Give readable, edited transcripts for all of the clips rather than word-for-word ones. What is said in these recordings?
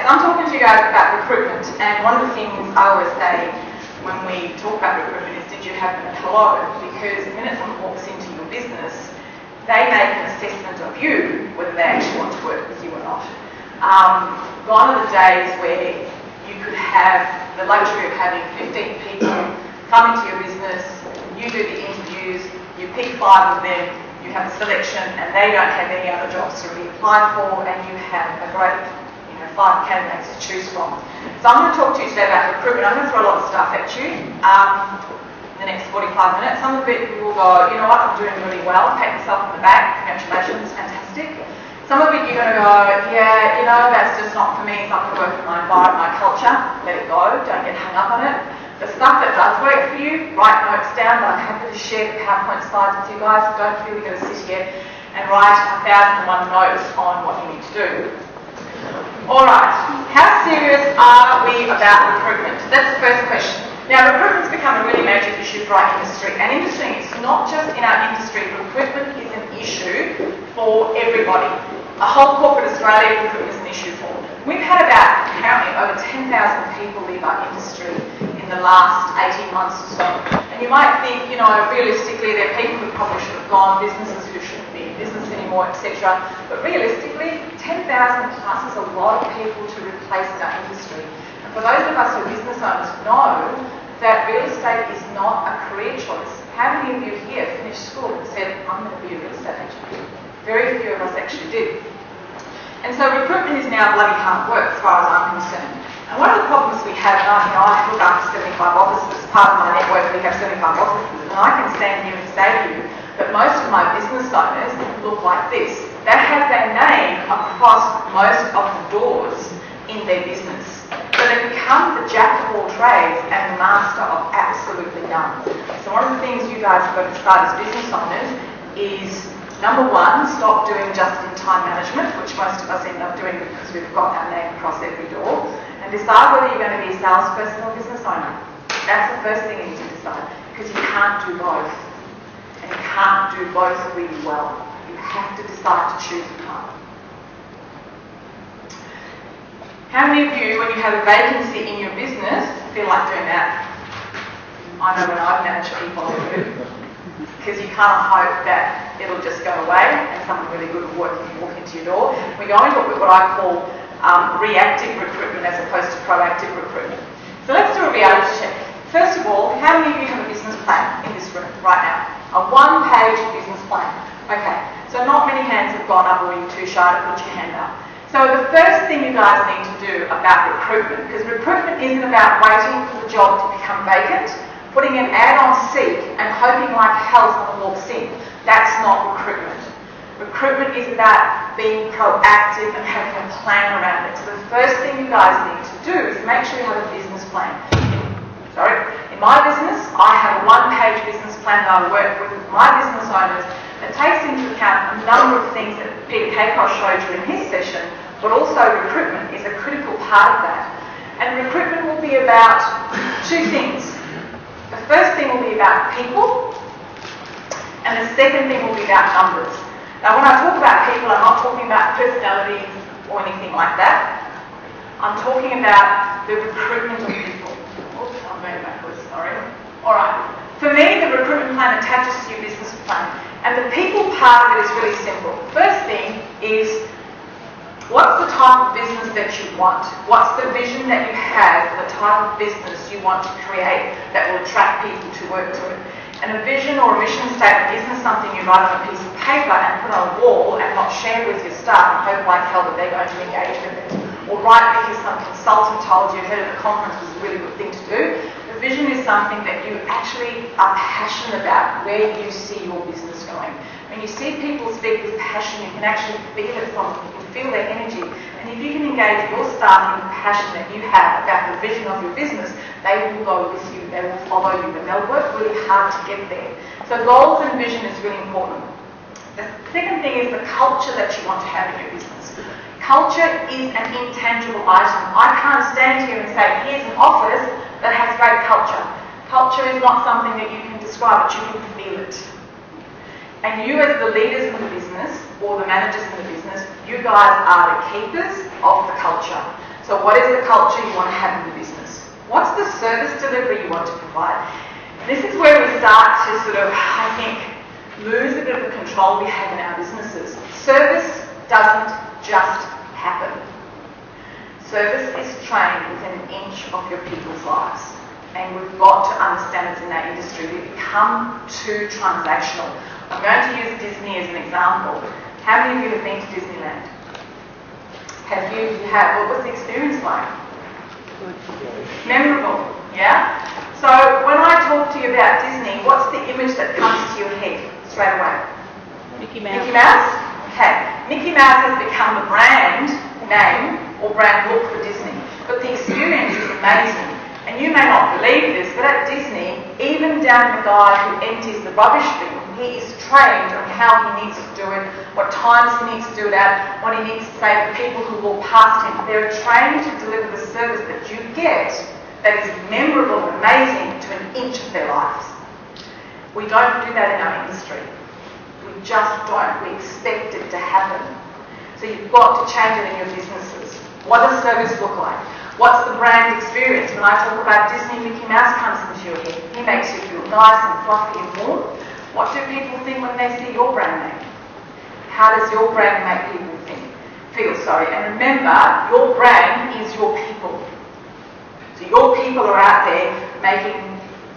I'm talking to you guys about recruitment, and one of the things I always say when we talk about recruitment is, did you have them at hello? Because the minute someone walks into your business, they make an assessment of you, whether they actually want to work with you or not. Gone are the days where you could have the luxury of having 15 people come into your business, you do the interviews, you pick 5 of them, you have a selection, and they don't have any other jobs to really apply for, and you have a great 5 candidates to choose from. So I'm going to talk to you today about recruitment. I'm going to throw a lot of stuff at you in the next 45 minutes. Some of it you will go, you know what, I'm doing really well, pat yourself on the back, congratulations, fantastic. Some of it you're going to go, yeah, that's just not for me, it's not going to work with my environment, my culture, let it go, don't get hung up on it. The stuff that does work for you, write notes down. I'm happy to share the PowerPoint slides with you guys. Don't feel you're going to sit here and write 1,001 notes on what you need to do. Alright, how serious are we about recruitment? That's the first question. Now, recruitment's become a really major issue for our industry. And interesting, it's not just in our industry. Recruitment is an issue for everybody. A whole corporate Australia, recruitment is an issue for. We've had about, apparently, over 10,000 people leave our industry in the last 18 months or so. And you might think, realistically, there are people who probably should have gone, businesses who shouldn't be in business anymore, etc. But realistically, 10,000 plus is a lot of people to replace in our industry. And for those of us who are business owners know that real estate is not a career choice. How many of you here finished school and said, I'm going to be a real estate agent? Very few of us actually did. And so recruitment is now bloody hard work as far as I'm concerned. And one of the problems we have, and I look after 75 offices, part of my network we have 75 offices, and I can stand here and say to you that most of my business owners look like this. They have their name across most of the doors in their business. So they become the jack of all trades and the master of absolutely none. So one of the things you guys have got to start as business owners is, number 1, stop doing just-in-time management, which most of us end up doing because we've got our name across every door, and decide whether you're going to be a salesperson or business owner. That's the first thing you need to decide, because you can't do both. And you can't do both really well. You have to decide to choose one. How many of you, when you have a vacancy in your business, feel like doing that? I know when I've managed people, I do. Because you can't hope that it'll just go away and someone really good will walk into your door. We're going to look at what I call reactive recruitment as opposed to proactive recruitment. So let's do a reality check. First of all, how many of you have a business plan in this room right now? A 1-page business plan. Okay, so not many hands have gone up, or you're too shy to put your hand up. So the first thing you guys need to do about recruitment, because recruitment isn't about waiting for the job to become vacant, putting an ad on Seek and hoping like hell someone walks in. That's not recruitment. Recruitment is about being proactive and having a plan around it. So the first thing you guys need to do is make sure you have a business plan. In my business, I have a 1-page business plan that I work with my business owners that takes into account a number of things that Peter Kaykosh showed you in his session, but also recruitment is a critical part of that. And recruitment will be about 2 things. The first thing will be about people, and the second thing will be about numbers. Now, when I talk about people, I'm not talking about personality or anything like that. I'm talking about the recruitment of people. Oops, I'm going backwards, sorry. Alright, for me, the recruitment plan attaches to your business plan. And the people part of it is really simple. First thing is, what's the type of business that you want? What's the vision that you have for the type of business you want to create that will attract people to work to it? And a vision or a mission statement isn't something you write on a piece of paper and put on a wall and not share with your staff and hope like hell that they're going to engage with it. Or write because some consultant told you ahead of the conference was a really good thing to do. The vision is something that you actually are passionate about, where you see your business going. When you see people speak with passion, you can actually feel it from them, you can feel their energy. And if you can engage your staff in the passion that you have about the vision of your business, they will go with you, they will follow you, and they'll work really hard to get there. So goals and vision is really important. The second thing is the culture that you want to have in your business. Culture is an intangible item. I can't stand here and say, here's an office that has great culture. Culture is not something that you can describe, but you can feel it. And you as the leaders in the business, or the managers in the business, you guys are the keepers of the culture. So what is the culture you want to have in the business? What's the service delivery you want to provide? This is where we start to sort of, I think, lose a bit of the control we have in our businesses. Service doesn't just happen. Service is trained within an inch of your people's lives. And we've got to understand it's in that industry. We become too transactional. I'm going to use Disney as an example. How many of you have been to Disneyland? Have you? You have. What was the experience like? Good. Memorable, yeah? So when I talk to you about Disney, what's the image that comes to your head straight away? Mickey Mouse. Mickey Mouse? Okay. Mickey Mouse has become the brand name or brand look for Disney. But the experience is amazing. And you may not believe this, but at Disney, even down to the guy who empties the rubbish bin, he is trained on how he needs to do it, what times he needs to do it at, what he needs to say to people who walk past him. They're trained to deliver the service that you get that is memorable and amazing to an inch of their lives. We don't do that in our industry. We just don't. We expect it to happen. So you've got to change it in your businesses. What does service look like? What's the brand experience? When I talk about Disney, Mickey Mouse comes into your head. He makes you feel nice and fluffy and warm. What do people think when they see your brand name? How does your brand make people feel? And remember, your brand is your people. So your people are out there making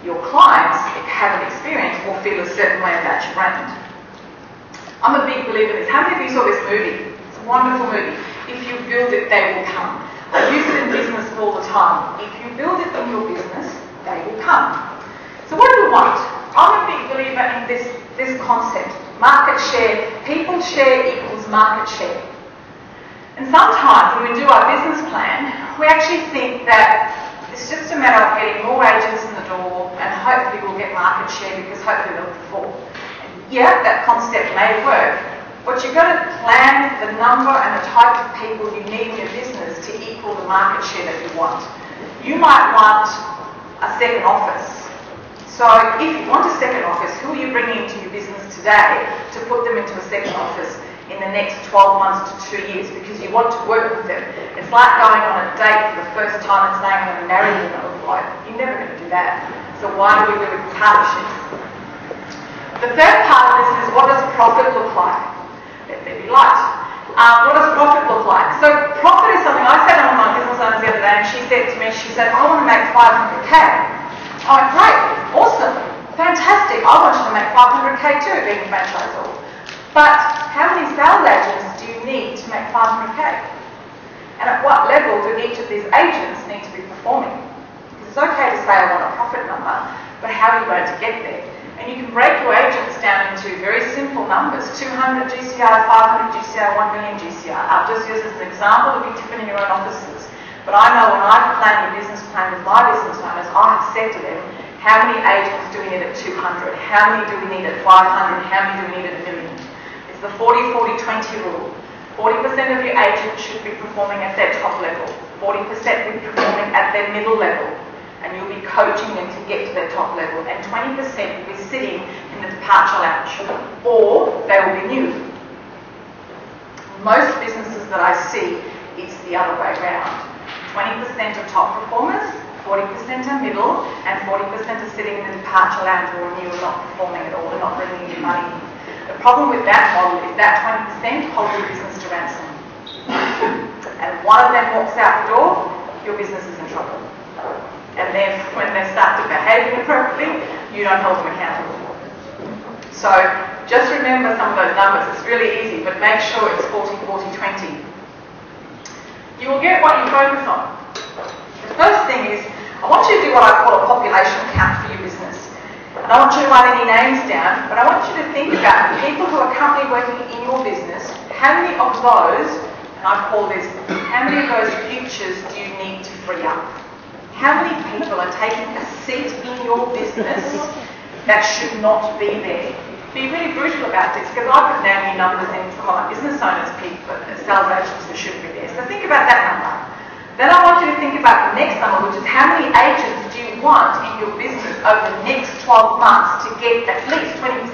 your clients have an experience or feel a certain way about your brand. I'm a big believer in this. How many of you saw this movie? It's a wonderful movie. If you build it, they will come. I use it in business all the time. If you build it in your business, they will come. So what do we want? I'm a big believer in this concept. Market share. People share equals market share. And sometimes when we do our business plan, we actually think that it's just a matter of getting more agents in the door and hopefully we'll get market share because hopefully they'll perform. And yeah, that concept may work. But you've got to plan the number and the type of people you need in your business to equal the market share that you want. You might want a second office. So if you want a second office, who are you bringing into your business today to put them into a second office in the next 12 months to 2 years because you want to work with them? It's like going on a date for the first time and saying I'm going to marry you. You're never going to do that. So why do we do it in partnerships? The third part of this is what does profit look like? Let there be light. What does profit look like? So profit is something I said to one of my business owners the other day and she said to me, I want to make 500k. I went, great, awesome, fantastic. I want you to make 500k too being a franchisor. But how many sales agents do you need to make 500k? And at what level do each of these agents need to be performing? Because it's okay to say I want a profit number, but how are you going to get there? And you can break your agents down into very simple numbers, 200 GCR, 500 GCR, 1 million GCR. I'll just use as an example, it'll be different in your own offices. But I know when I plan the business plan with my business owners, I have said to them, how many agents do we need at 200? How many do we need at 500? How many do we need at 1 million? It's the 40-40-20 rule. 40% of your agents should be performing at their top level. 40% will be performing at their middle level. And you'll be coaching them to get to their top level. And 20% will be sitting in the departure lounge. Or they will be new. Most businesses that I see, it's the other way around. 20% are top performers, 40% are middle, and 40% are sitting in the departure lounge or new and not performing at all and not bringing any money in. The problem with that model is that 20% holds your business to ransom. And one of them walks out the door, your business is in trouble. And then when they start to behave inappropriately, you don't hold them accountable. So just remember some of those numbers. It's really easy, but make sure it's 40-40-20. You will get what you focus on. The first thing is, I want you to do what I call a population count for your business. And I want you to write any names down, but I want you to think about the people who are currently working in your business. How many of those, and I call this, how many of those futures do you need to free up? How many people are taking a seat in your business that should not be there? Be really brutal about this because I could name you numbers in some of my business owners, people, sales agents that should be there. So think about that number. Then I want you to think about the next number, which is how many agents do you want in your business over the next 12 months to get at least 20%